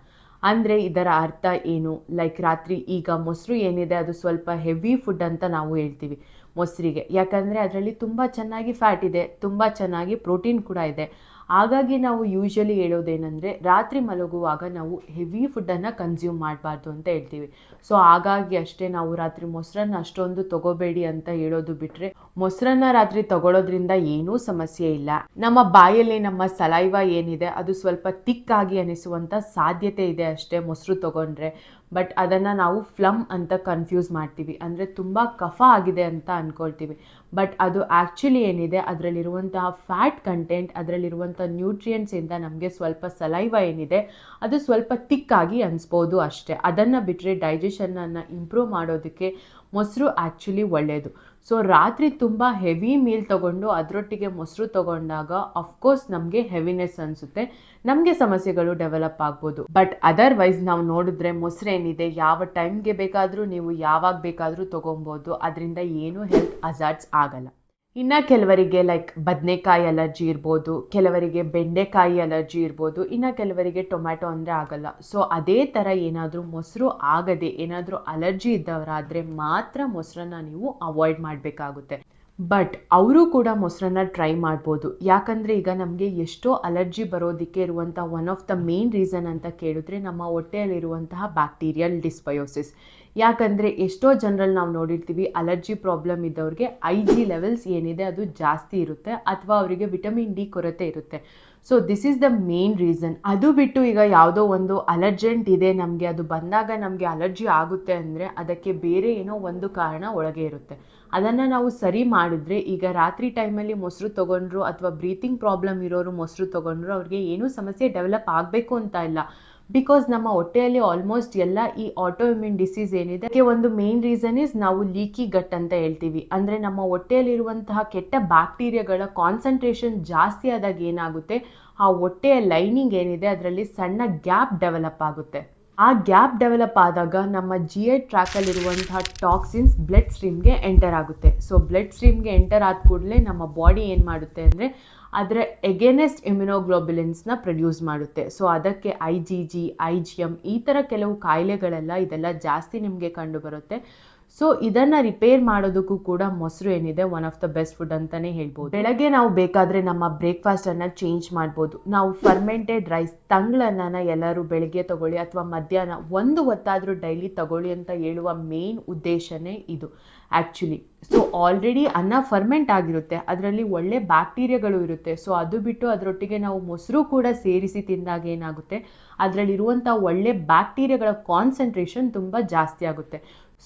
ಅಂದರೆ ಇದರ ಅರ್ಥ ಏನು, ಲೈಕ್ ರಾತ್ರಿ ಈಗ ಮೊಸರು ಏನಿದೆ ಅದು ಸ್ವಲ್ಪ ಹೆವಿ ಫುಡ್ ಅಂತ ನಾವು ಹೇಳ್ತೀವಿ ಮೊಸರಿಗೆ. ಯಾಕಂದರೆ ಅದರಲ್ಲಿ ತುಂಬ ಚೆನ್ನಾಗಿ ಫ್ಯಾಟ್ ಇದೆ, ತುಂಬ ಚೆನ್ನಾಗಿ ಪ್ರೋಟೀನ್ ಕೂಡ ಇದೆ. ಹಾಗಾಗಿ ನಾವು ಯೂಶ್ವಲಿ ಹೇಳೋದೇನೆಂದರೆ ರಾತ್ರಿ ಮಲಗುವಾಗ ನಾವು ಹೆವಿ ಫುಡ್ಡನ್ನು ಕನ್ಸ್ಯೂಮ್ ಮಾಡಬಾರ್ದು ಅಂತ ಹೇಳ್ತೀವಿ. ಸೊ ಹಾಗಾಗಿ ಅಷ್ಟೇ ನಾವು ರಾತ್ರಿ ಮೊಸರನ್ನ ಅಷ್ಟೊಂದು ತಗೋಬೇಡಿ ಅಂತ ಹೇಳೋದು ಬಿಟ್ಟರೆ ಮೊಸರನ್ನ ರಾತ್ರಿ ತಗೊಳ್ಳೋದ್ರಿಂದ ಏನೂ ಸಮಸ್ಯೆ ಇಲ್ಲ. ನಮ್ಮ ಬಾಯಲ್ಲಿ ನಮ್ಮ ಸಲೈವ ಏನಿದೆ ಅದು ಸ್ವಲ್ಪ ತಿಕ್ಕಾಗಿ ಅನಿಸುವಂಥ ಸಾಧ್ಯತೆ ಇದೆ ಅಷ್ಟೇ ಮೊಸರು ತಗೊಂಡ್ರೆ. ಬಟ್ ಅದನ್ನು ನಾವು ಫ್ಲಮ್ ಅಂತ ಕನ್ಫ್ಯೂಸ್ ಮಾಡ್ತೀವಿ, ಅಂದರೆ ತುಂಬ ಕಫ ಆಗಿದೆ ಅಂತ ಅಂದ್ಕೊಳ್ತೀವಿ. ಬಟ್ ಅದು ಆ್ಯಕ್ಚುಲಿ ಏನಿದೆ ಅದರಲ್ಲಿರುವಂತಹ ಫ್ಯಾಟ್ ಕಂಟೆಂಟ್, ಅದರಲ್ಲಿರುವಂಥ ನ್ಯೂಟ್ರಿಯೆಂಟ್ಸಿಂದ ನಮಗೆ ಸ್ವಲ್ಪ ಸಲೈವ ಏನಿದೆ ಅದು ಸ್ವಲ್ಪ ತಿಕ್ಕಾಗಿ ಅನಿಸ್ಬೋದು ಅಷ್ಟೇ. ಅದನ್ನು ಬಿಟ್ಟರೆ ಡೈಜೆಷನನ್ನು ಇಂಪ್ರೂವ್ ಮಾಡೋದಕ್ಕೆ ಮೊಸರು ಆ್ಯಕ್ಚುಲಿ ಒಳ್ಳೆಯದು. ಸೊ ರಾತ್ರಿ ತುಂಬ ಹೆವಿ ಮೀಲ್ ತೊಗೊಂಡು ಅದರೊಟ್ಟಿಗೆ ಮೊಸರು ತೊಗೊಂಡಾಗ ಅಫ್ಕೋರ್ಸ್ ನಮಗೆ ಹೆವಿನೆಸ್ ಅನಿಸುತ್ತೆ, ನಮಗೆ ಸಮಸ್ಯೆಗಳು ಡೆವಲಪ್ ಆಗ್ಬೋದು. ಬಟ್ ಅದರ್ವೈಸ್ ನಾವು ನೋಡಿದ್ರೆ ಮೊಸರು ಏನಿದೆ ಯಾವ ಟೈಮ್ಗೆ ಬೇಕಾದರೂ ನೀವು ಯಾವಾಗ ಬೇಕಾದರೂ ತೊಗೊಬೋದು, ಅದರಿಂದ ಏನೂ ಹೆಲ್ತ್ ಹಜಾರ್ಡ್ಸ್ ಆಗಲ್ಲ. ಇನ್ನು ಕೆಲವರಿಗೆ ಲೈಕ್ ಬದನೆಕಾಯಿ ಅಲರ್ಜಿ ಇರ್ಬೋದು, ಕೆಲವರಿಗೆ ಬೆಂಡೆಕಾಯಿ ಅಲರ್ಜಿ ಇರ್ಬೋದು, ಇನ್ನು ಕೆಲವರಿಗೆ ಟೊಮ್ಯಾಟೊ ಅಂದರೆ ಆಗಲ್ಲ. ಸೊ ಅದೇ ಥರ ಏನಾದರೂ ಮೊಸರು ಆಗದೆ ಏನಾದರೂ ಅಲರ್ಜಿ ಇದ್ದವರಾದರೆ ಮಾತ್ರ ಮೊಸರನ್ನ ನೀವು ಅವಾಯ್ಡ್ ಮಾಡಬೇಕಾಗುತ್ತೆ. ಬಟ್ ಅವರು ಕೂಡ ಮೊಸರನ್ನ ಟ್ರೈ ಮಾಡ್ಬೋದು. ಯಾಕಂದರೆ ಈಗ ನಮಗೆ ಎಷ್ಟೋ ಅಲರ್ಜಿ ಬರೋದಕ್ಕೆ ಇರುವಂಥ one of the main reason ಅಂತ ಕೇಳಿದ್ರೆ ನಮ್ಮ ಹೊಟ್ಟೆಯಲ್ಲಿರುವಂತಹ ಬ್ಯಾಕ್ಟೀರಿಯಲ್ ಡಿಸ್ಬಯೋಸಿಸ್. ಯಾಕಂದರೆ ಎಷ್ಟೋ ಜನರಲ್ಲಿ ನಾವು ನೋಡಿರ್ತೀವಿ ಅಲರ್ಜಿ ಪ್ರಾಬ್ಲಮ್ ಇದ್ದವ್ರಿಗೆ IG ಲೆವೆಲ್ಸ್ ಏನಿದೆ ಅದು ಜಾಸ್ತಿ ಇರುತ್ತೆ ಅಥವಾ ಅವರಿಗೆ ವಿಟಮಿನ್ ಡಿ ಕೊರತೆ ಇರುತ್ತೆ. So this is the main reason. ಅದು ಬಿಟ್ಟು ಈಗ ಯಾವುದೋ ಒಂದು ಅಲರ್ಜೆಂಟ್ ಇದೆ ನಮಗೆ, ಅದು ಬಂದಾಗ ನಮಗೆ ಅಲರ್ಜಿ ಆಗುತ್ತೆ ಅಂದರೆ ಅದಕ್ಕೆ ಬೇರೆ ಏನೋ ಒಂದು ಕಾರಣ ಒಳಗೆ ಇರುತ್ತೆ. ಅದನ್ನು ನಾವು ಸರಿ ಮಾಡಿದ್ರೆ ಈಗ ರಾತ್ರಿ ಟೈಮಲ್ಲಿ ಮೊಸರು ತೊಗೊಂಡ್ರು ಅಥವಾ ಬ್ರೀತಿಂಗ್ ಪ್ರಾಬ್ಲಮ್ ಇರೋರು ಮೊಸರು ತೊಗೊಂಡ್ರು ಅವ್ರಿಗೆ ಏನೂ ಸಮಸ್ಯೆ ಡೆವಲಪ್ ಆಗಬೇಕು ಅಂತ ಇಲ್ಲ. ಬಿಕಾಸ್ ನಮ್ಮ ಹೊಟ್ಟೆಯಲ್ಲಿ ಆಲ್ಮೋಸ್ಟ್ ಎಲ್ಲ ಈ ಆಟೋ ಇಮ್ಯೂನ್ ಡಿಸೀಸ್ ಏನಿದೆ ಅದಕ್ಕೆ ಒಂದು ಮೇನ್ ರೀಸನ್ ಇಸ್ ನಾವು ಲೀಕಿ ಗಟ್ ಅಂತ ಹೇಳ್ತೀವಿ. ಅಂದರೆ ನಮ್ಮ ಹೊಟ್ಟೆಯಲ್ಲಿರುವಂತಹ ಕೆಟ್ಟ ಬ್ಯಾಕ್ಟೀರಿಯಾಗಳ ಕಾನ್ಸಂಟ್ರೇಷನ್ ಜಾಸ್ತಿ ಆದಾಗ ಏನಾಗುತ್ತೆ, ಆ ಹೊಟ್ಟೆಯ ಲೈನಿಂಗ್ ಏನಿದೆ ಅದರಲ್ಲಿ ಸಣ್ಣ ಗ್ಯಾಪ್ ಡೆವಲಪ್ ಆಗುತ್ತೆ. ಆ ಗ್ಯಾಪ್ ಡೆವಲಪ್ ಆದಾಗ ನಮ್ಮ GI ಟ್ರ್ಯಾಕಲ್ಲಿರುವಂತಹ ಟಾಕ್ಸಿನ್ಸ್ ಬ್ಲಡ್ ಸ್ಟ್ರೀಮ್ಗೆ ಎಂಟರ್ ಆಗುತ್ತೆ. ಸೊ ಬ್ಲಡ್ ಸ್ಟ್ರೀಮ್ಗೆ ಎಂಟರ್ ಆದ ಕೂಡಲೇ ನಮ್ಮ ಬಾಡಿ ಏನು ಮಾಡುತ್ತೆ ಅಂದರೆ ಅದರ ಎಗೇನೆಸ್ಟ್ ಇಮ್ಯುನೋಗ್ಲೋಬುಲಿನ್ಸ್ನ ಪ್ರೊಡ್ಯೂಸ್ ಮಾಡುತ್ತೆ. ಸೊ ಅದಕ್ಕೆ IgG, IgM ಈ ಥರ ಕೆಲವು ಕಾಯಿಲೆಗಳೆಲ್ಲ ಇದೆಲ್ಲ ಜಾಸ್ತಿ ನಿಮಗೆ ಕಂಡು ಬರುತ್ತೆ. ಸೊ ಇದನ್ನು ರಿಪೇರ್ ಮಾಡೋದಕ್ಕೂ ಕೂಡ ಮೊಸರು ಏನಿದೆ one of the best food ಅಂತಲೇ ಹೇಳ್ಬೋದು. ಬೆಳಗ್ಗೆ ನಾವು ಬೇಕಾದರೆ ನಮ್ಮ ಬ್ರೇಕ್ಫಾಸ್ಟನ್ನು ಚೇಂಜ್ ಮಾಡ್ಬೋದು. ನಾವು ಫರ್ಮೆಂಟೆಡ್ ರೈಸ್ ತಂಗಳನ್ನ ಎಲ್ಲರೂ ಬೆಳಗ್ಗೆ ತಗೊಳ್ಳಿ ಅಥವಾ ಮಧ್ಯಾಹ್ನ ಒಂದು ಹೊತ್ತಾದರೂ ಡೈಲಿ ತಗೊಳ್ಳಿ ಅಂತ ಹೇಳುವ ಮೇನ್ ಉದ್ದೇಶನೇ ಇದು ಆ್ಯಕ್ಚುಲಿ. ಸೊ ಆಲ್ರೆಡಿ ಅನ್ನ ಫರ್ಮೆಂಟ್ ಆಗಿರುತ್ತೆ, ಅದರಲ್ಲಿ ಒಳ್ಳೆ ಬ್ಯಾಕ್ಟೀರಿಯಾಗಳು ಇರುತ್ತೆ. ಸೊ ಅದು ಬಿಟ್ಟು ಅದರೊಟ್ಟಿಗೆ ನಾವು ಮೊಸರು ಕೂಡ ಸೇರಿಸಿ ತಿಂದಾಗ ಏನಾಗುತ್ತೆ, ಅದರಲ್ಲಿರುವಂಥ ಒಳ್ಳೆ ಬ್ಯಾಕ್ಟೀರಿಯಾಗಳ ಕಾನ್ಸಂಟ್ರೇಷನ್ ತುಂಬ ಜಾಸ್ತಿ ಆಗುತ್ತೆ.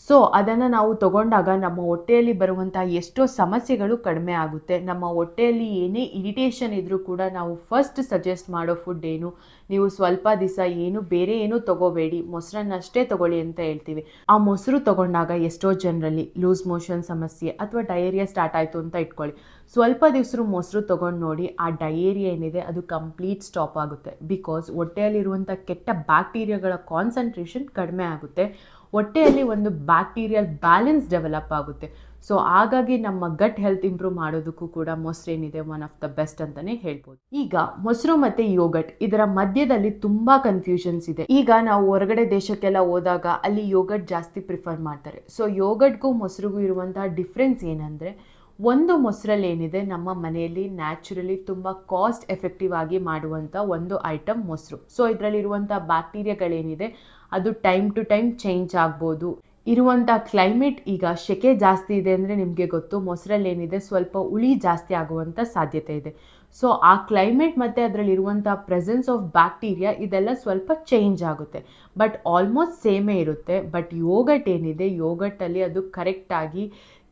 ಸೊ ಅದನ್ನು ನಾವು ತಗೊಂಡಾಗ ನಮ್ಮ ಹೊಟ್ಟೆಯಲ್ಲಿ ಬರುವಂಥ ಎಷ್ಟೋ ಸಮಸ್ಯೆಗಳು ಕಡಿಮೆ ಆಗುತ್ತೆ. ನಮ್ಮ ಹೊಟ್ಟೆಯಲ್ಲಿ ಏನೇ ಇರಿಟೇಷನ್ ಇದ್ದರೂ ಕೂಡ ನಾವು ಫಸ್ಟ್ ಸಜೆಸ್ಟ್ ಮಾಡೋ ಫುಡ್ ಏನು, ನೀವು ಸ್ವಲ್ಪ ದಿವಸ ಏನು ಬೇರೆ ಏನೂ ತಗೋಬೇಡಿ, ಮೊಸರನ್ನಷ್ಟೇ ತಗೊಳ್ಳಿ ಅಂತ ಹೇಳ್ತೀವಿ. ಆ ಮೊಸರು ತಗೊಂಡಾಗ ಎಷ್ಟೋ ಜನರಲ್ಲಿ ಲೂಸ್ ಮೋಷನ್ ಸಮಸ್ಯೆ ಅಥವಾ ಡಯೇರಿಯಾ ಸ್ಟಾರ್ಟ್ ಆಯಿತು ಅಂತ ಇಟ್ಕೊಳ್ಳಿ. ಸ್ವಲ್ಪ ದಿವಸ ಮೊಸರು ತೊಗೊಂಡು ನೋಡಿ, ಆ ಡಯೇರಿಯಾ ಏನಿದೆ ಅದು ಕಂಪ್ಲೀಟ್ ಸ್ಟಾಪ್ ಆಗುತ್ತೆ. ಬಿಕಾಸ್ ಹೊಟ್ಟೆಯಲ್ಲಿರುವಂಥ ಕೆಟ್ಟ ಬ್ಯಾಕ್ಟೀರಿಯಾಗಳ ಕಾನ್ಸಂಟ್ರೇಷನ್ ಕಡಿಮೆ ಆಗುತ್ತೆ, ಹೊಟ್ಟೆಯಲ್ಲಿ ಒಂದು ಬ್ಯಾಕ್ಟೀರಿಯಲ್ ಬ್ಯಾಲೆನ್ಸ್ ಡೆವಲಪ್ ಆಗುತ್ತೆ. ಸೊ ಹಾಗಾಗಿ ನಮ್ಮ ಗಟ್ ಹೆಲ್ತ್ ಇಂಪ್ರೂವ್ ಮಾಡೋದಕ್ಕೂ ಕೂಡ ಮೊಸರು ಏನಿದೆ ಒನ್ ಆಫ್ ದ ಬೆಸ್ಟ್ ಅಂತಲೇ ಹೇಳ್ಬೋದು. ಈಗ ಮೊಸರು ಮತ್ತು ಯೋಗಟ್ ಇದರ ಮಧ್ಯದಲ್ಲಿ ತುಂಬ ಕನ್ಫ್ಯೂಷನ್ಸ್ ಇದೆ. ಈಗ ನಾವು ಹೊರಗಡೆ ದೇಶಕ್ಕೆಲ್ಲ ಹೋದಾಗ ಅಲ್ಲಿ ಯೋಗಟ್ ಜಾಸ್ತಿ ಪ್ರಿಫರ್ ಮಾಡ್ತಾರೆ. ಸೊ ಯೋಗಟ್ಗೂ ಮೊಸರಿಗೂ ಇರುವಂತಹ ಡಿಫ್ರೆನ್ಸ್ ಏನಂದರೆ, ಒಂದು ಮೊಸರಲ್ಲಿ ಏನಿದೆ ನಮ್ಮ ಮನೆಯಲ್ಲಿ ನ್ಯಾಚುರಲಿ ತುಂಬ ಕಾಸ್ಟ್ ಎಫೆಕ್ಟಿವ್ ಆಗಿ ಮಾಡುವಂಥ ಒಂದು ಐಟಮ್ ಮೊಸರು. ಸೊ ಇದರಲ್ಲಿರುವಂಥ ಬ್ಯಾಕ್ಟೀರಿಯಾಗಳೇನಿದೆ ಅದು ಟೈಮ್ ಟು ಟೈಮ್ ಚೇಂಜ್ ಆಗ್ಬೋದು. ಇರುವಂಥ ಕ್ಲೈಮೇಟ್ ಈಗ ಸೆಕೆ ಜಾಸ್ತಿ ಇದೆ ಅಂದರೆ ನಿಮಗೆ ಗೊತ್ತು, ಮೊಸರಲ್ಲಿ ಏನಿದೆ ಸ್ವಲ್ಪ ಹುಳಿ ಜಾಸ್ತಿ ಆಗುವಂಥ ಸಾಧ್ಯತೆ ಇದೆ. ಸೊ ಆ ಕ್ಲೈಮೇಟ್ ಮತ್ತು ಅದರಲ್ಲಿರುವಂಥ ಪ್ರೆಸೆನ್ಸ್ ಆಫ್ ಬ್ಯಾಕ್ಟೀರಿಯಾ ಇದೆಲ್ಲ ಸ್ವಲ್ಪ ಚೇಂಜ್ ಆಗುತ್ತೆ, ಬಟ್ ಆಲ್ಮೋಸ್ಟ್ ಸೇಮೇ ಇರುತ್ತೆ. ಬಟ್ ಯೋಗಟ್ ಏನಿದೆ, ಯೋಗಟ್ಟಲ್ಲಿ ಅದು ಕರೆಕ್ಟಾಗಿ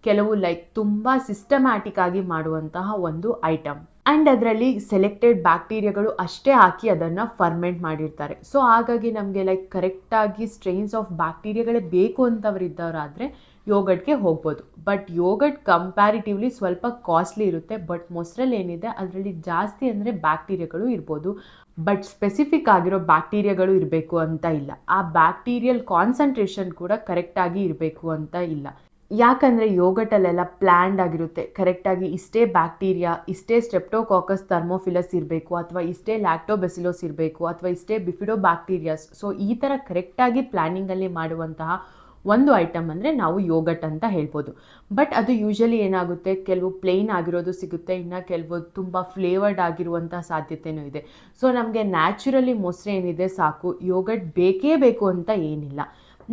ಕೆಲವು ತುಂಬ ಸಿಸ್ಟಮ್ಯಾಟಿಕ್ ಆಗಿ ಮಾಡುವಂತಹ ಒಂದು ಐಟಮ್, ಆ್ಯಂಡ್ ಅದರಲ್ಲಿ ಸೆಲೆಕ್ಟೆಡ್ ಬ್ಯಾಕ್ಟೀರಿಯಾಗಳು ಅಷ್ಟೇ ಹಾಕಿ ಅದನ್ನು ಫರ್ಮೆಂಟ್ ಮಾಡಿರ್ತಾರೆ. ಸೊ ಹಾಗಾಗಿ ನಮಗೆ ಕರೆಕ್ಟಾಗಿ ಸ್ಟ್ರೈನ್ಸ್ ಆಫ್ ಬ್ಯಾಕ್ಟೀರಿಯಾಗಳೇ ಬೇಕು ಅಂತವರಿದ್ದವರಾದರೆ ಯೋಗಟ್ಗೆ ಹೋಗ್ಬೋದು. ಬಟ್ ಯೋಗಟ್ ಕಂಪ್ಯಾರಿಟಿವ್ಲಿ ಸ್ವಲ್ಪ ಕಾಸ್ಟ್ಲಿ ಇರುತ್ತೆ. ಬಟ್ ಮೊಸರಲ್ಲಿ ಏನಿದೆ ಅದರಲ್ಲಿ ಜಾಸ್ತಿ ಅಂದರೆ ಬ್ಯಾಕ್ಟೀರಿಯಾಗಳು ಇರ್ಬೋದು, ಬಟ್ ಸ್ಪೆಸಿಫಿಕ್ ಆಗಿರೋ ಬ್ಯಾಕ್ಟೀರಿಯಾಗಳು ಇರಬೇಕು ಅಂತ ಇಲ್ಲ. ಆ ಬ್ಯಾಕ್ಟೀರಿಯಲ್ ಕಾನ್ಸಂಟ್ರೇಷನ್ ಕೂಡ ಕರೆಕ್ಟಾಗಿ ಇರಬೇಕು ಅಂತ ಇಲ್ಲ. ಯಾಕಂದರೆ ಯೋಗಟಲ್ಲೆಲ್ಲ ಪ್ಲ್ಯಾಂಡ್ ಆಗಿರುತ್ತೆ, ಕರೆಕ್ಟಾಗಿ ಇಷ್ಟೇ ಬ್ಯಾಕ್ಟೀರಿಯಾ, ಇಷ್ಟೇ ಸ್ಟ್ರೆಪ್ಟೋಕಾಕಸ್ ಥರ್ಮೋಫಿಲಸ್ ಇರಬೇಕು, ಅಥವಾ ಇಷ್ಟೇ ಲ್ಯಾಕ್ಟೋಬೆಸಿಲೋಸ್ ಇರಬೇಕು, ಅಥವಾ ಇಷ್ಟೇ ಬಿಫಿಡೋ ಬ್ಯಾಕ್ಟೀರಿಯಾಸ್. ಸೊ ಈ ಥರ ಕರೆಕ್ಟಾಗಿ ಪ್ಲ್ಯಾನಿಂಗಲ್ಲಿ ಮಾಡುವಂತಹ ಒಂದು ಐಟಮ್ ಅಂದರೆ ನಾವು ಯೋಗಟ್ ಅಂತ ಹೇಳ್ಬೋದು. ಬಟ್ ಅದು ಯೂಶಲಿ ಏನಾಗುತ್ತೆ, ಕೆಲವು ಪ್ಲೇನ್ ಆಗಿರೋದು ಸಿಗುತ್ತೆ, ಇನ್ನು ಕೆಲವು ತುಂಬ ಫ್ಲೇವರ್ಡ್ ಆಗಿರುವಂಥ ಸಾಧ್ಯತೆಯೂ ಇದೆ. ಸೊ ನಮಗೆ ನ್ಯಾಚುರಲಿ ಮೊಸರು ಏನಿದೆ ಸಾಕು, ಯೋಗಟ್ ಬೇಕೇ ಬೇಕು ಅಂತ ಏನಿಲ್ಲ.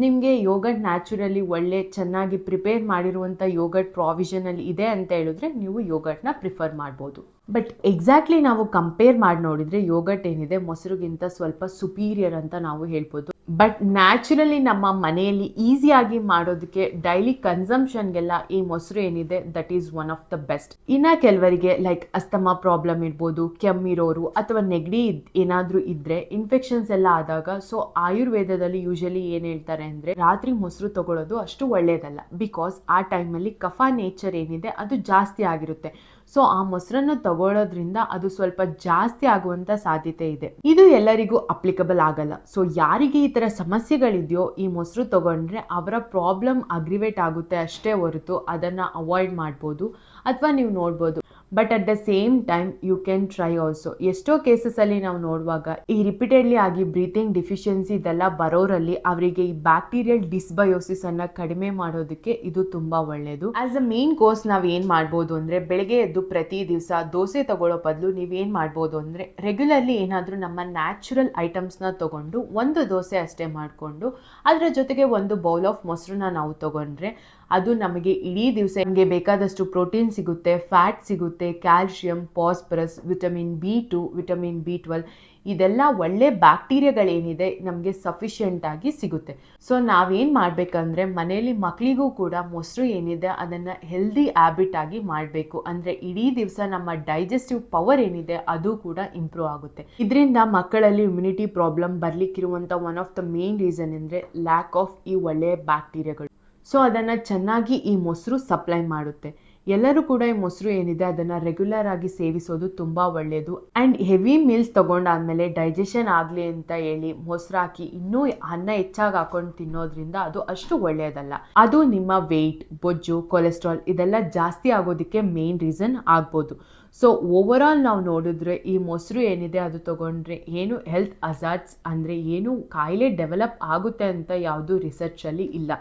ನಿಮಗೆ ಯೋಗಟ್ ನ್ಯಾಚುರಲಿ ಒಳ್ಳೆ ಚೆನ್ನಾಗಿ ಪ್ರಿಪೇರ್ ಮಾಡಿರುವಂಥ ಯೋಗಟ್ ಪ್ರಾವಿಷನಲ್ಲಿ ಇದೆ ಅಂತ ಹೇಳಿದ್ರೆ ನೀವು ಯೋಗಟ್ನ ಪ್ರಿಫರ್ ಮಾಡ್ಬೋದು. ಬಟ್ ಎಕ್ಸಾಕ್ಟ್ಲಿ ನಾವು ಕಂಪೇರ್ ಮಾಡಿ ನೋಡಿದರೆ ಯೋಗಟ್ ಏನಿದೆ ಮೊಸರಿಗಿಂತ ಸ್ವಲ್ಪ ಸುಪೀರಿಯರ್ ಅಂತ ನಾವು ಹೇಳ್ಬೋದು. ಬಟ್ ನ್ಯಾಚುರಲಿ ನಮ್ಮ ಮನೆಯಲ್ಲಿ ಈಸಿಯಾಗಿ ಮಾಡೋದಕ್ಕೆ ಡೈಲಿ ಕನ್ಸಂಪ್ಷನ್ಗೆಲ್ಲ ಈ ಮೊಸರು ಏನಿದೆ that is one of the best. ಇನ್ನು ಕೆಲವರಿಗೆ ಅಸ್ತಮಾ ಪ್ರಾಬ್ಲಮ್ ಇರ್ಬೋದು, ಕೆಮ್ಮಿರೋರು ಅಥವಾ ನೆಗಡಿ ಏನಾದರೂ ಇದ್ದರೆ, ಇನ್ಫೆಕ್ಷನ್ಸ್ ಎಲ್ಲ ಆದಾಗ, ಸೊ ಆಯುರ್ವೇದದಲ್ಲಿ ಯೂಶಲಿ ಏನು ಹೇಳ್ತಾರೆ ಅಂದರೆ ರಾತ್ರಿ ಮೊಸರು ತಗೊಳ್ಳೋದು ಅಷ್ಟು ಒಳ್ಳೆಯದಲ್ಲ. ಬಿಕಾಸ್ ಆ ಟೈಮಲ್ಲಿ ಕಫ ನೇಚರ್ ಏನಿದೆ ಅದು ಜಾಸ್ತಿ ಆಗಿರುತ್ತೆ. ಸೊ ಆ ಮೊಸರನ್ನು ತಗೊಳ್ಳೋದ್ರಿಂದ ಅದು ಸ್ವಲ್ಪ ಜಾಸ್ತಿ ಆಗುವಂಥ ಸಾಧ್ಯತೆ ಇದೆ. ಇದು ಎಲ್ಲರಿಗೂ ಅಪ್ಲಿಕಬಲ್ ಆಗಲ್ಲ. ಸೊ ಯಾರಿಗೆ ಈ ಥರ ಸಮಸ್ಯೆಗಳಿದೆಯೋ ಈ ಮೊಸರು ತಗೊಂಡ್ರೆ ಅವರ ಪ್ರಾಬ್ಲಮ್ ಅಗ್ರಿವೇಟ್ ಆಗುತ್ತೆ ಅಷ್ಟೇ ಹೊರತು ಅದನ್ನು ಅವಾಯ್ಡ್ ಮಾಡ್ಬೋದು ಅಥವಾ ನೀವು ನೋಡ್ಬೋದು. But at the same time you can try also. ಎಷ್ಟೋ ಕೇಸಸಲ್ಲಿ ನಾವು ನೋಡುವಾಗ ಈ ರಿಪೀಟೆಡ್ಲಿ ಆಗಿ ಬ್ರೀತಿಂಗ್ ಡಿಫಿಷಿಯನ್ಸಿ ಇದೆಲ್ಲ ಬರೋರಲ್ಲಿ ಅವರಿಗೆ ಈ ಬ್ಯಾಕ್ಟೀರಿಯಲ್ ಡಿಸ್ಬಯೋಸಿಸ್ ಅನ್ನ ಕಡಿಮೆ ಮಾಡೋದಕ್ಕೆ ಇದು ತುಂಬ ಒಳ್ಳೆಯದು. ಆಸ್ ಅ ಮೇನ್ ಕೋರ್ಸ್ ನಾವು ಏನು ಮಾಡ್ಬೋದು ಅಂದರೆ, ಬೆಳಗ್ಗೆ ಎದ್ದು ಪ್ರತಿ ದಿವಸ ದೋಸೆ ತಗೊಳ್ಳೋ ಬದಲು ನೀವೇನು ಮಾಡ್ಬೋದು ಅಂದರೆ, ರೆಗ್ಯುಲರ್ಲಿ ಏನಾದರೂ ನಮ್ಮ ನ್ಯಾಚುರಲ್ ಐಟಮ್ಸ್ನ ತೊಗೊಂಡು ಒಂದು ದೋಸೆ ಅಷ್ಟೇ ಮಾಡಿಕೊಂಡು ಅದರ ಜೊತೆಗೆ ಒಂದು ಬೌಲ್ ಆಫ್ ಮೊಸರನ್ನ ನಾವು ತೊಗೊಂಡ್ರೆ ಅದು ನಮಗೆ ಇಡೀ ದಿವಸ ನಮಗೆ ಬೇಕಾದಷ್ಟು ಪ್ರೋಟೀನ್ ಸಿಗುತ್ತೆ, ಫ್ಯಾಟ್ ಸಿಗುತ್ತೆ, calcium, phosphorus, vitamin B2, vitamin B12 ಇದೆಲ್ಲ ಒಳ್ಳೆ ಬ್ಯಾಕ್ಟೀರಿಯಾಗಳೇನಿದೆ ನಮಗೆ ಸಫಿಷಿಯೆಂಟಾಗಿ ಸಿಗುತ್ತೆ. ಸೊ ನಾವೇನು ಮಾಡಬೇಕಂದ್ರೆ ಮನೆಯಲ್ಲಿ ಮಕ್ಕಳಿಗೂ ಕೂಡ ಮೊಸರು ಏನಿದೆ ಅದನ್ನು ಹೆಲ್ದಿ ಹ್ಯಾಬಿಟ್ ಆಗಿ ಮಾಡಬೇಕು. ಅಂದರೆ ಇಡೀ ದಿವಸ ನಮ್ಮ ಡೈಜೆಸ್ಟಿವ್ ಪವರ್ ಏನಿದೆ ಅದು ಕೂಡ ಇಂಪ್ರೂವ್ ಆಗುತ್ತೆ. ಇದರಿಂದ ಮಕ್ಕಳಲ್ಲಿ ಇಮ್ಯುನಿಟಿ ಪ್ರಾಬ್ಲಮ್ ಬರಲಿಕ್ಕಿರುವಂಥ one of the main reason ಅಂದರೆ ಲ್ಯಾಕ್ ಆಫ್ ಈ ಒಳ್ಳೆಯ ಬ್ಯಾಕ್ಟೀರಿಯಾಗಳು. ಸೊ ಅದನ್ನು ಚೆನ್ನಾಗಿ ಈ ಮೊಸರು ಸಪ್ಲೈ ಮಾಡುತ್ತೆ. ಎಲ್ಲರೂ ಕೂಡ ಈ ಮೊಸರು ಏನಿದೆ ಅದನ್ನು ರೆಗ್ಯುಲರ್ ಆಗಿ ಸೇವಿಸೋದು ತುಂಬ ಒಳ್ಳೆಯದು. ಆ್ಯಂಡ್ ಹೆವಿ ಮೀಲ್ಸ್ ತೊಗೊಂಡಾದ್ಮೇಲೆ ಡೈಜೆಷನ್ ಆಗಲಿ ಅಂತ ಹೇಳಿ ಮೊಸರು ಹಾಕಿ ಇನ್ನೂ ಅನ್ನ ಹೆಚ್ಚಾಗಿ ಹಾಕೊಂಡು ತಿನ್ನೋದ್ರಿಂದ ಅದು ಅಷ್ಟು ಒಳ್ಳೆಯದಲ್ಲ. ಅದು ನಿಮ್ಮ ವೆಯ್ಟ್, ಬೊಜ್ಜು, ಕೊಲೆಸ್ಟ್ರಾಲ್ ಇದೆಲ್ಲ ಜಾಸ್ತಿ ಆಗೋದಕ್ಕೆ ಮೇನ್ ರೀಸನ್ ಆಗ್ಬೋದು. ಸೊ ಓವರಾಲ್ ನಾವು ನೋಡಿದ್ರೆ ಈ ಮೊಸರು ಏನಿದೆ ಅದು ತೊಗೊಂಡ್ರೆ ಏನು ಹೆಲ್ತ್ ಹಜಾರ್ಡ್ಸ್ ಅಂದರೆ ಏನು ಕಾಯಿಲೆ ಡೆವಲಪ್ ಆಗುತ್ತೆ ಅಂತ ಯಾವುದೂ ರಿಸರ್ಚಲ್ಲಿ ಇಲ್ಲ.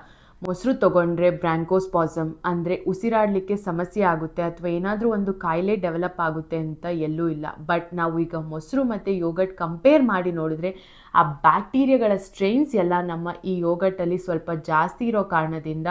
ಮೊಸರು ತೊಗೊಂಡ್ರೆ ಬ್ರಾಂಕೋಸ್ಪಾಸಮ್ ಅಂದರೆ ಉಸಿರಾಡಲಿಕ್ಕೆ ಸಮಸ್ಯೆ ಆಗುತ್ತೆ ಅಥವಾ ಏನಾದರೂ ಒಂದು ಕಾಯಿಲೆ ಡೆವಲಪ್ ಆಗುತ್ತೆ ಅಂತ ಎಲ್ಲೂ ಇಲ್ಲ. ಬಟ್ ನಾವು ಈಗ ಮೊಸರು ಮತ್ತು ಯೋಗಟ್ ಕಂಪೇರ್ ಮಾಡಿ ನೋಡಿದ್ರೆ ಆ ಬ್ಯಾಕ್ಟೀರಿಯಾಗಳ ಸ್ಟ್ರೈನ್ಸ್ ಎಲ್ಲ ನಮ್ಮ ಈ ಯೋಗಟಲ್ಲಿ ಸ್ವಲ್ಪ ಜಾಸ್ತಿ ಇರೋ ಕಾರಣದಿಂದ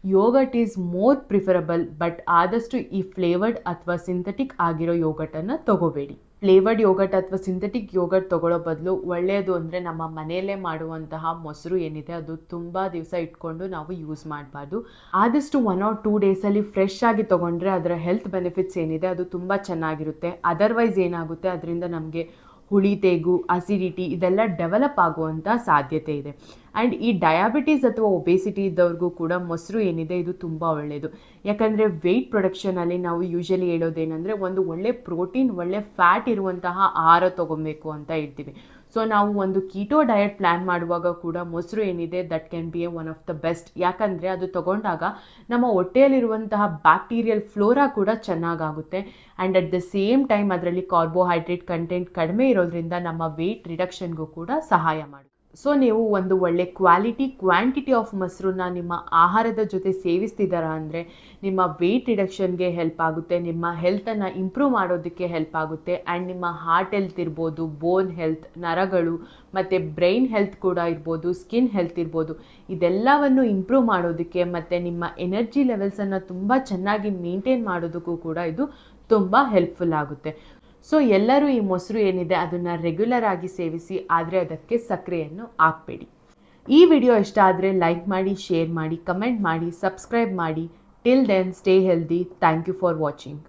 yoghurt is more preferable. But ಆದಷ್ಟು ಈ ಫ್ಲೇವರ್ಡ್ ಅಥವಾ ಸಿಂಥೆಟಿಕ್ ಆಗಿರೋ ಯೋಗಟನ್ನು ತಗೋಬೇಡಿ. ಫ್ಲೇವರ್ಡ್ ಯೋಗಟ್ ಅಥವಾ ಸಿಂಥೆಟಿಕ್ ಯೋಗಟ್ ತೊಗೊಳ್ಳೋ ಬದಲು ಒಳ್ಳೆಯದು ಅಂದರೆ ನಮ್ಮ ಮನೆಯಲ್ಲೇ ಮಾಡುವಂತಹ ಮೊಸರು ಏನಿದೆ ಅದು ತುಂಬ ದಿವಸ ಇಟ್ಕೊಂಡು ನಾವು ಯೂಸ್ ಮಾಡಬಾರ್ದು. ಆದಷ್ಟು 1 or 2 ಡೇಸಲ್ಲಿ ಫ್ರೆಶ್ ಆಗಿ ತೊಗೊಂಡ್ರೆ ಅದರ ಹೆಲ್ತ್ ಬೆನಿಫಿಟ್ಸ್ ಏನಿದೆ ಅದು ತುಂಬ ಚೆನ್ನಾಗಿರುತ್ತೆ. ಅದರ್ವೈಸ್ ಏನಾಗುತ್ತೆ ಅದರಿಂದ ನಮಗೆ ಹುಳಿ ತೇಗು, ಅಸಿಡಿಟಿ ಇದೆಲ್ಲ ಡೆವಲಪ್ ಆಗುವಂಥ ಸಾಧ್ಯತೆ ಇದೆ. ಆ್ಯಂಡ್ ಈ ಡಯಾಬಿಟೀಸ್ ಅಥವಾ ಒಬೇಸಿಟಿ ಇದ್ದವ್ರಿಗೂ ಕೂಡ ಮೊಸರು ಏನಿದೆ ಇದು ತುಂಬ ಒಳ್ಳೆಯದು. ಯಾಕಂದರೆ ವೆಯ್ಟ್ ಪ್ರೊಡಕ್ಷನಲ್ಲಿ ನಾವು ಯೂಶಲಿ ಹೇಳೋದೇನೆಂದರೆ ಒಂದು ಒಳ್ಳೆ ಪ್ರೋಟೀನ್, ಒಳ್ಳೆ ಫ್ಯಾಟ್ ಇರುವಂತಹ ಆಹಾರ ತೊಗೊಬೇಕು ಅಂತ ಹೇಳ್ತೀವಿ. ಸೊ ನಾವು ಒಂದು ಕೀಟೋ ಡಯಟ್ ಪ್ಲ್ಯಾನ್ ಮಾಡುವಾಗ ಕೂಡ ಮೊಸರು ಏನಿದೆ that can be one of the best. ಯಾಕಂದರೆ ಅದು ತೊಗೊಂಡಾಗ ನಮ್ಮ ಹೊಟ್ಟೆಯಲ್ಲಿರುವಂತಹ ಬ್ಯಾಕ್ಟೀರಿಯಲ್ ಫ್ಲೋರಾ ಕೂಡ ಚೆನ್ನಾಗಾಗುತ್ತೆ. And at the same time ಅದರಲ್ಲಿ ಕಾರ್ಬೋಹೈಡ್ರೇಟ್ ಕಂಟೆಂಟ್ ಕಡಿಮೆ ಇರೋದ್ರಿಂದ ನಮ್ಮ ವೆಯ್ಟ್ ರಿಡಕ್ಷನ್ಗೂ ಕೂಡ ಸಹಾಯ ಮಾಡುತ್ತೆ. ಸೊ ನೀವು ಒಂದು ಒಳ್ಳೆ ಕ್ವಾಂಟಿಟಿ ಆಫ್ ಮೊಸರನ್ನ ನಿಮ್ಮ ಆಹಾರದ ಜೊತೆ ಸೇವಿಸ್ತಿದ್ದೀರಾ ಅಂದರೆ ನಿಮ್ಮ ವೆಯ್ಟ್ ರಿಡಕ್ಷನ್ಗೆ ಹೆಲ್ಪ್ ಆಗುತ್ತೆ, ನಿಮ್ಮ ಹೆಲ್ತನ್ನು ಇಂಪ್ರೂವ್ ಮಾಡೋದಕ್ಕೆ ಹೆಲ್ಪ್ ಆಗುತ್ತೆ. ಆ್ಯಂಡ್ ನಿಮ್ಮ ಹಾರ್ಟ್ ಹೆಲ್ತ್ ಇರ್ಬೋದು, ಬೋನ್ ಹೆಲ್ತ್, ನರಗಳು ಮತ್ತು ಬ್ರೈನ್ ಹೆಲ್ತ್ ಕೂಡ ಇರ್ಬೋದು, ಸ್ಕಿನ್ ಹೆಲ್ತ್ ಇರ್ಬೋದು, ಇದೆಲ್ಲವನ್ನು ಇಂಪ್ರೂವ್ ಮಾಡೋದಕ್ಕೆ ಮತ್ತು ನಿಮ್ಮ ಎನರ್ಜಿ ಲೆವೆಲ್ಸನ್ನು ತುಂಬ ಚೆನ್ನಾಗಿ ಮೇಂಟೈನ್ ಮಾಡೋದಕ್ಕೂ ಕೂಡ ಇದು ತುಂಬ ಹೆಲ್ಪ್ಫುಲ್ ಆಗುತ್ತೆ. ಸೊ ಎಲ್ಲರೂ ಈ ಮೊಸರು ಏನಿದೆ ಅದನ್ನು ರೆಗ್ಯುಲರ್ ಆಗಿ ಸೇವಿಸಿ, ಆದರೆ ಅದಕ್ಕೆ ಸಕ್ಕರೆಯನ್ನು ಹಾಕಬೇಡಿ. ಈ ವಿಡಿಯೋ ಇಷ್ಟ ಆದರೆ ಲೈಕ್ ಮಾಡಿ, ಶೇರ್ ಮಾಡಿ, ಕಮೆಂಟ್ ಮಾಡಿ, ಸಬ್ಸ್ಕ್ರೈಬ್ ಮಾಡಿ. Till then stay healthy. Thank you for watching.